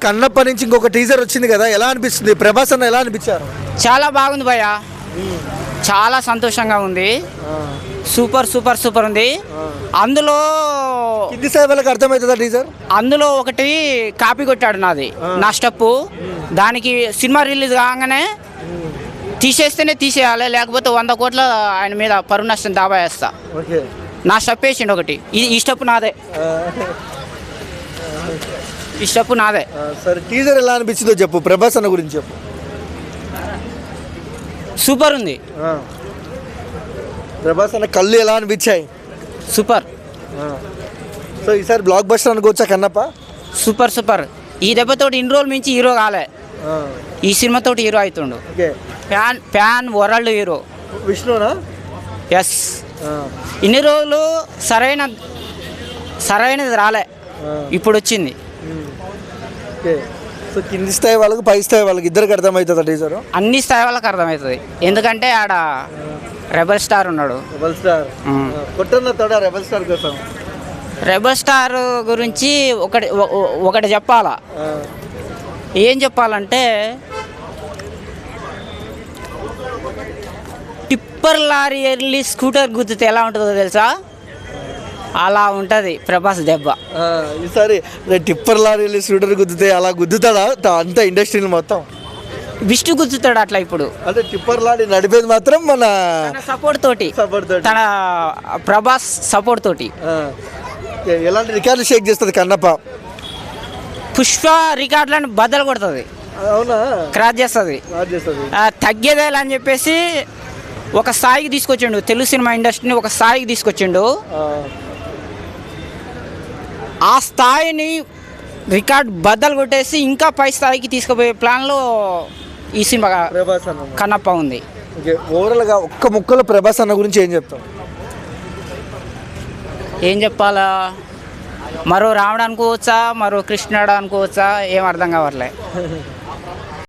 కన్నప్ప నుంచి ఇంకొక టీజర్ వచ్చింది కదా, ఎలా అనిపిస్తుంది? ప్రభాస్ అన్న ఎలా అనిపించారు? చాలా బాగుంది భయ్య, చాలా సంతోషంగా ఉంది. సూపర్ సూపర్ సూపర్ ఉంది. అందులో కింది స్థాయి వాళ్ళకి అర్థమవుతుందా టీజర్? అందులో ఒకటి కాపీ కొట్టాడు నాది, నా స్టెప్. దానికి సినిమా రిలీజ్ కాగానే తీసేస్తేనే తీసేయాలి, లేకపోతే 100 కోట్ల ఆయన మీద పరువు నష్టం దాబా వేస్తా. ఓకే, నా స్టెప్ వేసిండు ఒకటి, ఈ స్టెప్ నాదే, ఈ స్టెప్ నాదే. సరే, టీజర్ ఎలా అనిపించిందో చెప్పు, ప్రభాస్ అన్న గురించి చెప్పు. సూపర్ ఉంది. ప్రభాస్ అన్న కళ్ళు ఎలా అనిపించాయి? సూపర్. సో ఈసారి బ్లాక్ బస్టర్ అనుకోవచ్చా కన్నప్ప? Super super. ఈ దెబ్బతోటి ఇన్ని రోజులు మించి హీరో కాలే, ఈ సినిమాతోటి హీరో అవుతుండు. ఫ్యాన్ వరల్డ్ హీరో విష్ణునా? ఎస్. ఇన్ని రోజులు సరైనది రాలే, ఇప్పుడు వచ్చింది. సో కింది స్థాయి వాళ్ళకి పై స్థాయి వాళ్ళకి ఇద్దరికి అర్థమవుతుందా టీజర్? అన్ని స్థాయి వాళ్ళకి అర్థమవుతుంది, ఎందుకంటే ఆడ రెబల్ స్టార్ ఉన్నాడు. రెబల్ స్టార్ కొట్టన్న తోడా రెబల్ స్టార్ కోసం. రెబల్ స్టార్ గురించి ఒకటి చెప్పాలా. ఏం చెప్పాలంటే, టిప్పర్ లారీ వెళ్ళి స్కూటర్ గుద్దితే ఎలా ఉంటుందో తెలుసా? అలా ఉంటుంది ప్రభాస్ దెబ్బ. ఈసారి టిప్పర్ లారీ స్కూటర్ గుద్దితే అలా గుద్దుతాడా అంత ఇండస్ట్రీని మొత్తం? విష్ణు గుద్దుతాడు అట్లా. ఇప్పుడు అంటే టిప్పర్ లారీ నడిపేది మాత్రం మన సపోర్ట్ తోటి, తన ప్రభాస్ సపోర్ట్ తోటి. ఎలాంటి రికార్డులు షేక్ చేస్తుంది కన్నప్ప? పుష్ప రికార్డులను బద్దలు కొడుతుంది. అవునా? క్రాచ్ చేస్తుంది. తగ్గేదేలా అని చెప్పేసి ఒక స్థాయికి తీసుకొచ్చిండు, తెలుగు సినిమా ఇండస్ట్రీని ఒక స్థాయికి తీసుకొచ్చిండు. ఆ స్థాయిని రికార్డ్ బద్దలు కొట్టేసి ఇంకా పై స్థాయికి తీసుకుపోయే ప్లాన్లో ఈ సినిమా కన్నప్ప ఉంది. ఓవరాల్గా ఒక్క ముక్కలో ప్రభాస్ అన్న గురించి ఏం చెప్తాం? ఏం చెప్పాలా, మరో రాముడు అనుకోవచ్చా, మరో కృష్ణుడు అనుకోవచ్చా, ఏం అర్థం కావట్లే.